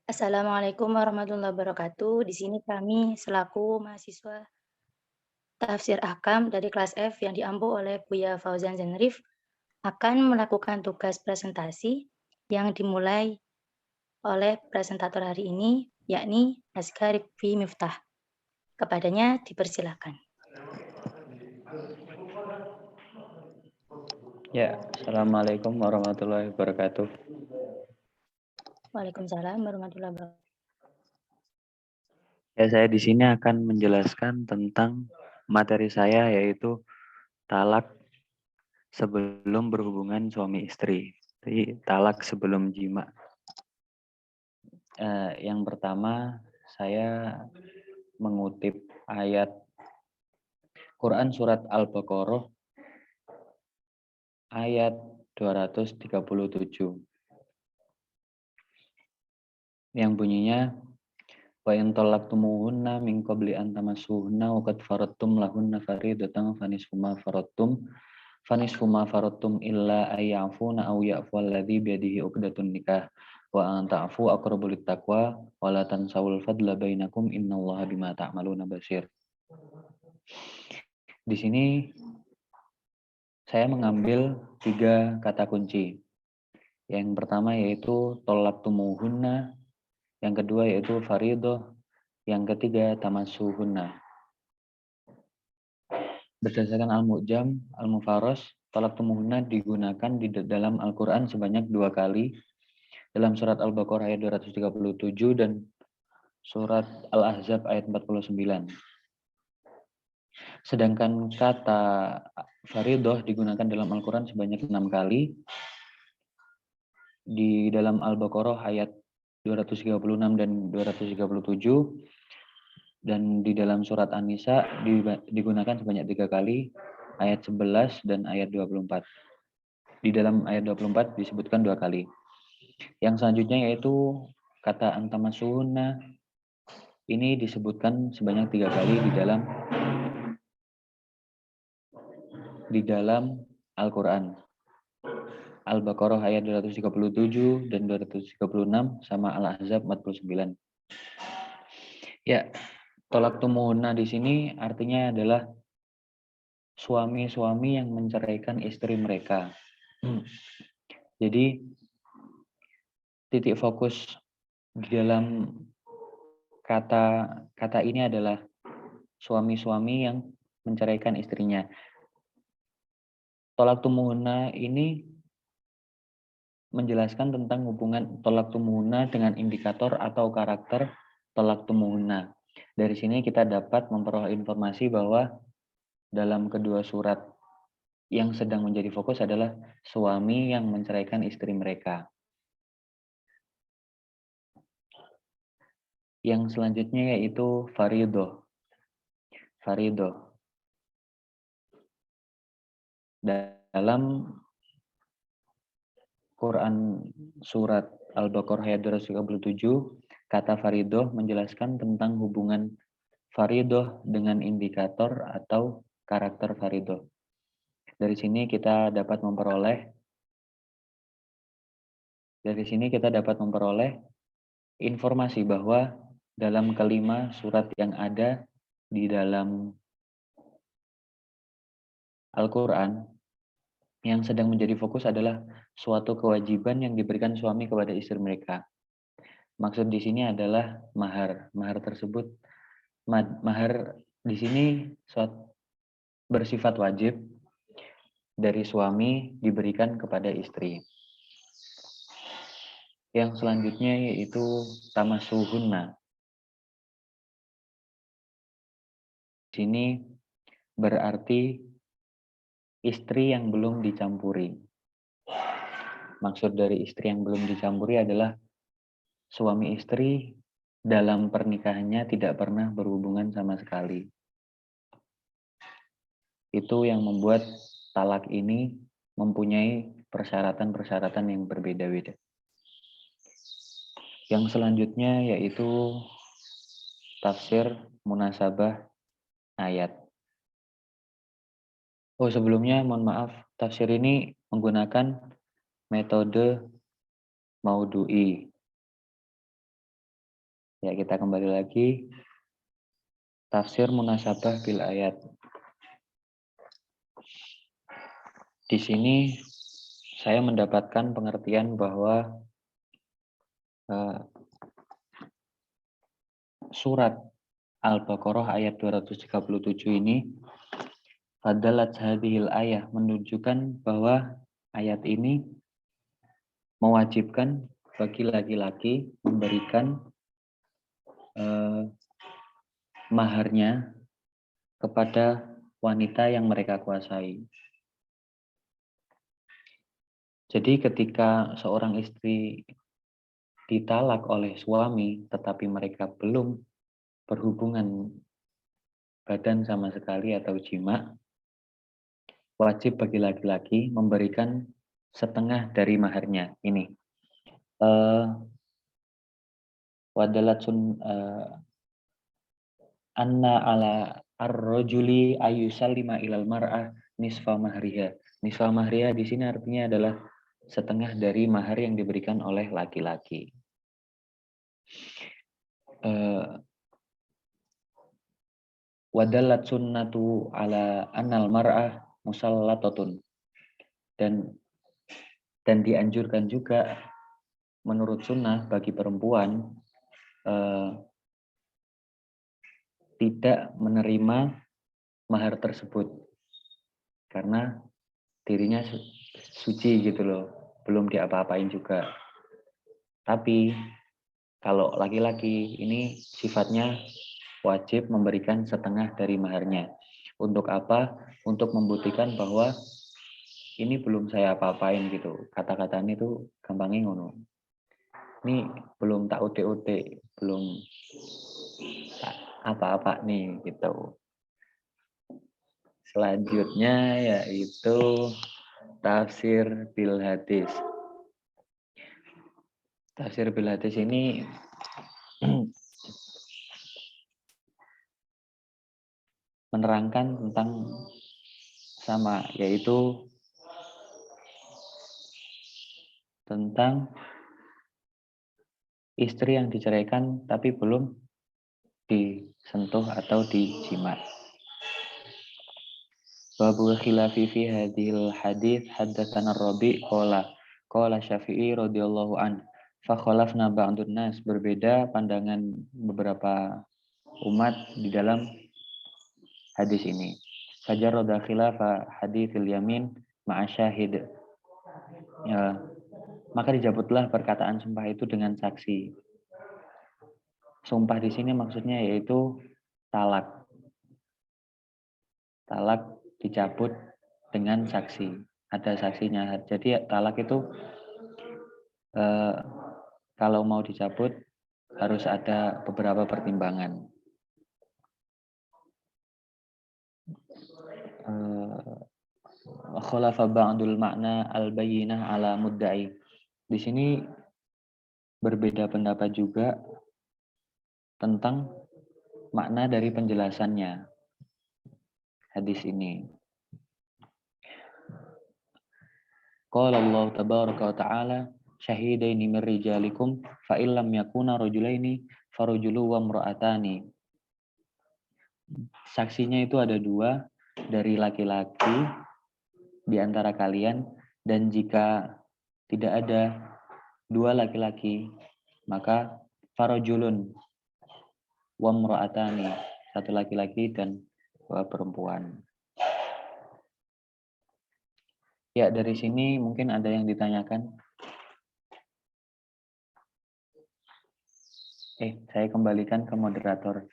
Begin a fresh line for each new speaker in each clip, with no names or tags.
Assalamualaikum warahmatullahi wabarakatuh. Di sini kami selaku mahasiswa Tafsir Ahkam dari kelas F yang diampu oleh Buya Fauzan Zanrif akan melakukan tugas presentasi yang dimulai oleh presentator hari ini, yakni Azkar Riffi Miftah. Kepadanya dipersilakan.
Ya, Assalamualaikum warahmatullahi wabarakatuh.
Waalaikumsalam warahmatullahi wabarakatuh.
Ya, saya di sini akan menjelaskan tentang materi saya yaitu talak sebelum berhubungan suami istri. Jadi talak sebelum jima. Yang pertama saya mengutip ayat Quran surat Al-Baqarah ayat 237 yang bunyinya wa in talaqtumuhunna min qabli an tamassuhunna wa qad faradtum lahunna faridatan fanisfu ma faradtum illa ayyafuna aw ya'fu alladhi biyadihi uqdatun nikah wa an ta'fu aqrabu littaqwa wa la tansawul fadla bainakum innallaha bima ta'maluna basir. Di sini saya mengambil 3 kata kunci. Yang pertama yaitu talaqtumuhunna, yang kedua yaitu faridoh, yang ketiga tamassuhunna. Berdasarkan Al-Mu'jam, Al-Mufaros, talaqtumuhunna digunakan di dalam Al-Quran sebanyak 2 kali, dalam surat Al-Baqarah ayat 237 dan surat Al-Ahzab ayat 49. Sedangkan kata faridoh digunakan dalam Al-Quran sebanyak 6 kali, di dalam Al-Baqarah ayat 236 dan 237, dan di dalam surat An-Nisa digunakan sebanyak 3 kali, ayat 11 dan ayat 24. Di dalam ayat 24 disebutkan 2 kali. Yang selanjutnya yaitu kata antamasuhunna, ini disebutkan sebanyak 3 kali di dalam Al-Quran. Al-Baqarah ayat 237 dan 236 sama Al-Ahzab 49. Ya, talaqtumuhunna di sini artinya adalah suami-suami yang menceraikan istri mereka. Jadi titik fokus di dalam kata ini adalah suami-suami yang menceraikan istrinya. Talaqtumuhunna ini menjelaskan tentang hubungan talaqtumuhunna dengan indikator atau karakter talaqtumuhunna. Dari sini kita dapat memperoleh informasi bahwa dalam kedua surat yang sedang menjadi fokus adalah suami yang menceraikan istri mereka. Yang selanjutnya yaitu faridoh. Faridoh. Dalam Quran surat Al-Baqarah ayat 237, kata faridoh menjelaskan tentang hubungan faridoh dengan indikator atau karakter faridoh. Dari sini kita dapat memperoleh informasi bahwa dalam kelima surat yang ada di dalam Al-Quran, yang sedang menjadi fokus adalah suatu kewajiban yang diberikan suami kepada istri mereka. Maksud di sini adalah mahar. Mahar tersebut, mahar di sini bersifat wajib dari suami diberikan kepada istri. Yang selanjutnya yaitu tamasuhunna. Di sini berarti istri yang belum dicampuri. Maksud dari istri yang belum dicampuri adalah suami istri dalam pernikahannya tidak pernah berhubungan sama sekali. Itu yang membuat talak ini mempunyai persyaratan-persyaratan yang berbeda-beda. Yang selanjutnya yaitu tafsir munasabah ayat. Oh, sebelumnya mohon maaf, tafsir ini menggunakan metode maudu'i. Ya, kita kembali lagi. Tafsir munasabah bil ayat. Di sini saya mendapatkan pengertian bahwa surat Al-Baqarah ayat 237 ini fadalat hadhil ayah, menunjukkan bahwa ayat ini mewajibkan bagi laki-laki memberikan maharnya kepada wanita yang mereka kuasai. Jadi ketika seorang istri ditalak oleh suami tetapi mereka belum berhubungan badan sama sekali atau jima, wajib bagi laki-laki memberikan setengah dari maharnya. Ini wadalat anna ala ar-rajuli ayyusallima ilal mar'ah nisfa mahriha. Nisfa mahriha di sini artinya adalah setengah dari mahar yang diberikan oleh laki-laki. Wadalat sunnatu ala annal mar'ah musallatatun. Dan dianjurkan juga menurut sunnah bagi perempuan tidak menerima mahar tersebut karena dirinya suci gitu loh, belum diapa-apain juga. Tapi kalau laki-laki ini sifatnya wajib memberikan setengah dari maharnya. Untuk apa? Untuk membuktikan bahwa ini belum saya apa-apain gitu. Kata-katanya itu gampangnya ngono. Ini belum tak utek-utek, belum apa-apa nih gitu. Selanjutnya yaitu tafsir bil hadis. Tafsir bil hadis ini menerangkan tentang sama, yaitu tentang istri yang diceraikan tapi belum disentuh atau dijimat. Babu khilafi fi hadhil hadits haddatsana Rabi qala Syafi'i radhiyallahu an fa khalafna ba'dun nas, berbeda pandangan beberapa umat di dalam hadis ini. Fajarrada khilafa haditsil yamin ma'a syahid. Ya, maka dijabutlah perkataan sumpah itu dengan saksi. Sumpah di sini maksudnya yaitu talak. Talak dicabut dengan saksi. Ada saksinya. Jadi talak itu kalau mau dicabut harus ada beberapa pertimbangan. Khalafa ba'dul makna al-bayyinah ala mudda'i. Di sini berbeda pendapat juga tentang makna dari penjelasannya hadis ini. Qala Allah tabaraka wa ta'ala syahidaini min rijalikum fa illam yakuna rajulaini farajulu wa imra'atani. Saksinya itu ada 2 dari laki-laki di antara kalian, dan jika tidak ada 2 laki-laki maka farajulun wa imra'atani, 1 laki-laki dan 2 perempuan. Ya, dari sini mungkin ada yang ditanyakan. Saya kembalikan ke moderator.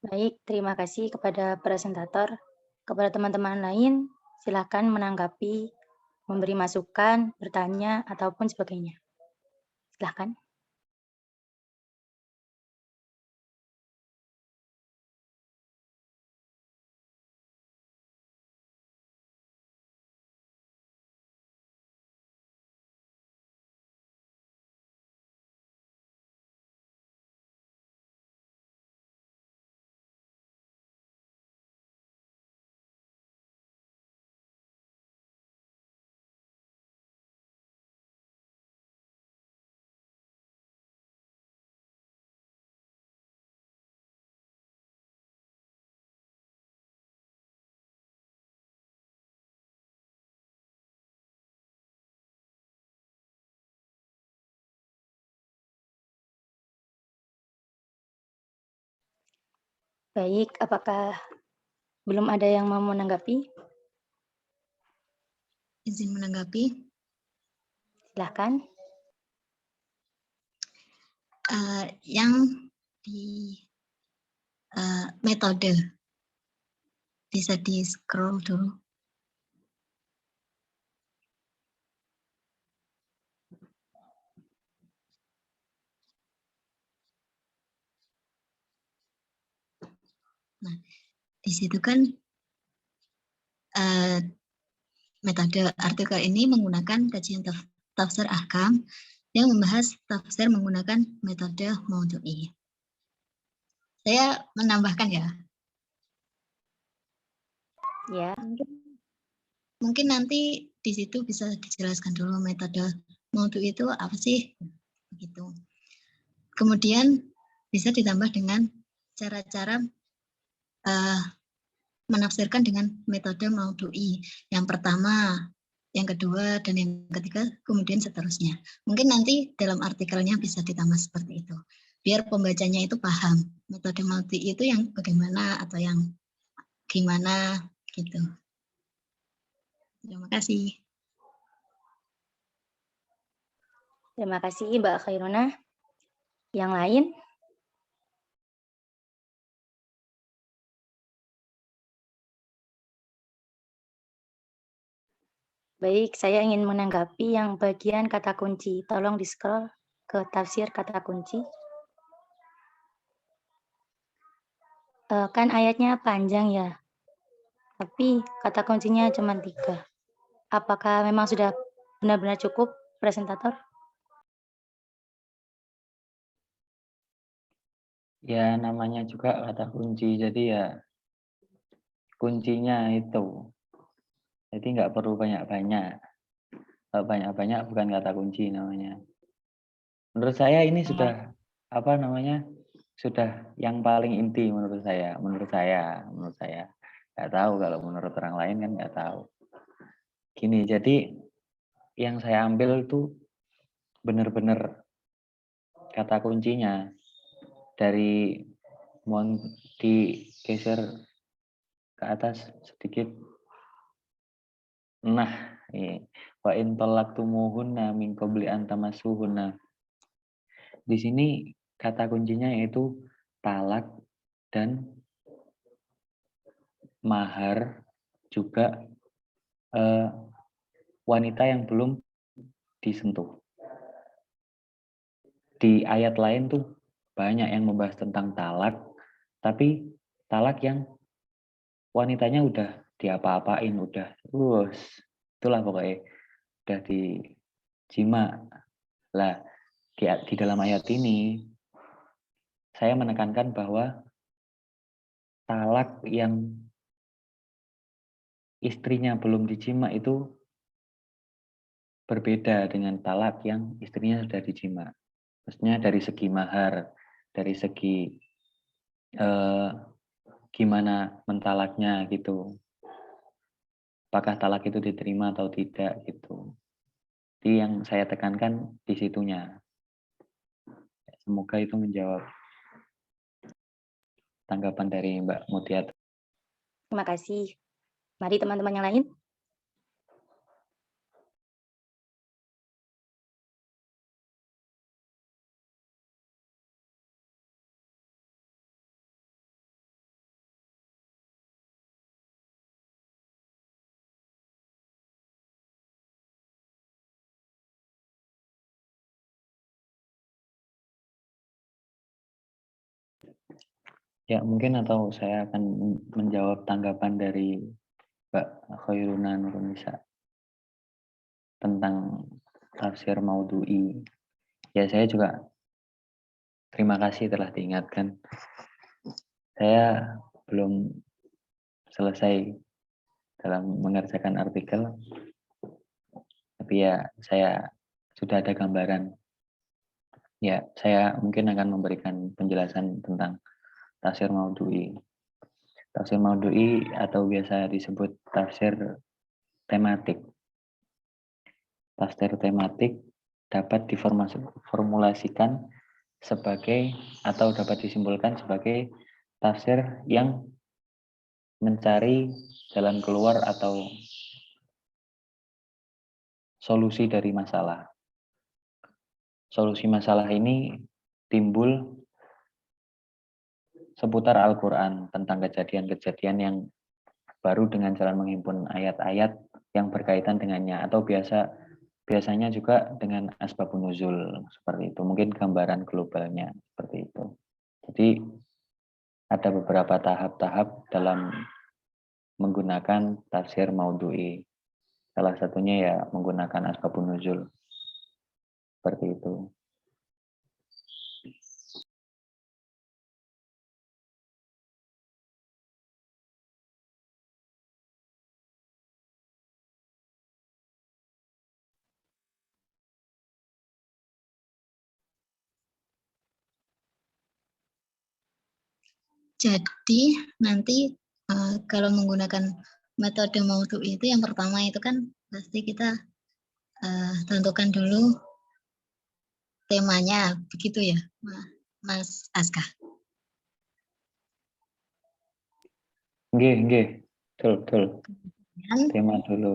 Baik, terima kasih kepada presentator. Kepada teman-teman lain, silakan menanggapi, memberi masukan, bertanya, ataupun sebagainya. Silakan. Baik, apakah belum ada yang mau menanggapi?
Izin menanggapi.
Silahkan.
Yang di metode bisa di scroll dulu. Nah, di situ kan metode artikel ini menggunakan kajian tafsir ahkam yang membahas tafsir menggunakan metode maudhu'i. Saya menambahkan ya.
Ya.
Mungkin nanti di situ bisa dijelaskan dulu metode maudhu'i itu apa sih, begitu. Kemudian bisa ditambah dengan cara-cara menafsirkan dengan metode maudhu'i. Yang pertama, yang kedua, dan yang ketiga, kemudian seterusnya. Mungkin nanti dalam artikelnya bisa ditambah seperti itu. Biar pembacanya itu paham metode maudhu'i itu yang bagaimana atau yang gimana gitu. Terima kasih.
Terima kasih Mbak Khairuna. Yang lain? Baik, saya ingin menanggapi yang bagian kata kunci. Tolong di-scroll ke tafsir kata kunci. Kan ayatnya panjang ya, tapi kata kuncinya cuma 3. Apakah memang sudah benar-benar cukup, presentator?
Ya, namanya juga kata kunci, jadi ya kuncinya itu. Jadi nggak perlu banyak-banyak. Kalau banyak-banyak bukan kata kunci namanya. Menurut saya ini sudah apa namanya? Sudah yang paling inti menurut saya. Menurut saya. Nggak tahu kalau menurut orang lain kan nggak tahu. Gini, jadi yang saya ambil tuh benar-benar kata kuncinya dari mohon digeser ke atas sedikit. Nah, wa in talaqtumuhunna min qabli an tamassuhunna. Di sini kata kuncinya yaitu talak dan mahar, juga wanita yang belum disentuh. Di ayat lain tuh banyak yang membahas tentang talak, tapi talak yang wanitanya udah diapa-apain, udah itulah pokoknya udah dijima. Lah, di dalam ayat ini saya menekankan bahwa talak yang istrinya belum dijima itu berbeda dengan talak yang istrinya sudah dijima. Maksudnya dari segi mahar, dari segi gimana mentalaknya gitu. Apakah talak itu diterima atau tidak gitu. Jadi yang saya tekankan di situnya. Semoga itu menjawab tanggapan dari Mbak Mutiat.
Terima kasih. Mari teman-teman yang lain.
Ya mungkin atau saya akan menjawab tanggapan dari Mbak Khairuna Nurunisa tentang tafsir maudhu'i. Ya saya juga terima kasih telah diingatkan. Saya belum selesai dalam mengerjakan artikel, tapi ya saya sudah ada gambaran. Ya, saya mungkin akan memberikan penjelasan tentang tafsir maudhu'i. Tafsir maudhu'i atau biasa disebut tafsir tematik. Tafsir tematik dapat diformulasikan sebagai atau dapat disimpulkan sebagai tafsir yang mencari jalan keluar atau solusi dari masalah. Solusi masalah ini timbul seputar Al-Quran, tentang kejadian-kejadian yang baru dengan cara menghimpun ayat-ayat yang berkaitan dengannya, atau biasanya juga dengan asbabun nuzul, seperti itu. Mungkin gambaran globalnya seperti itu. Jadi ada beberapa tahap-tahap dalam menggunakan tafsir maudhu'i. Salah satunya ya menggunakan asbabun nuzul. Seperti itu.
Jadi nanti kalau menggunakan metode maudhu'i itu yang pertama itu kan pasti kita tentukan dulu temanya, begitu ya, Mas Aska?
Nggih. Betul.
Dan
Tema dulu.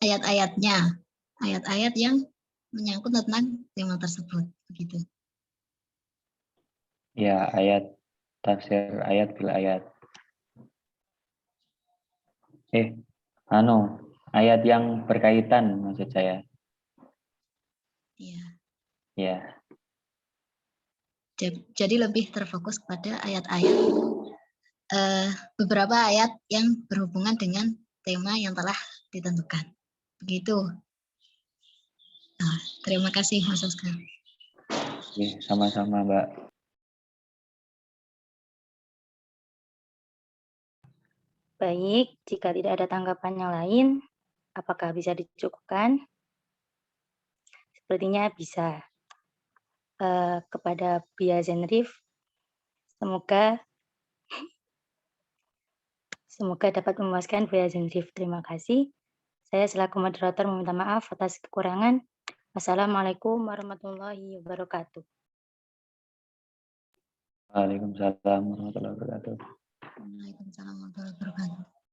ayat-ayatnya, ayat-ayat yang menyangkut tentang tema tersebut, begitu.
Ya, tafsir ayat bil ayat. Ayat yang berkaitan maksud saya.
Iya.
Ya.
Jadi lebih terfokus pada ayat-ayat, beberapa ayat yang berhubungan dengan tema yang telah ditentukan. Begitu. Nah, terima kasih Mas Oscar.
Sama-sama, Mbak.
Baik, jika tidak ada tanggapan yang lain, apakah bisa dicukupkan? Sepertinya bisa. Kepada Buya Zenrif, semoga dapat memuaskan Buya Zenrif. Terima kasih. Saya selaku moderator meminta maaf atas kekurangan. Wassalamualaikum warahmatullahi wabarakatuh.
Waalaikumsalam warahmatullahi wabarakatuh.
Waalaikumsalam warahmatullahi wabarakatuh.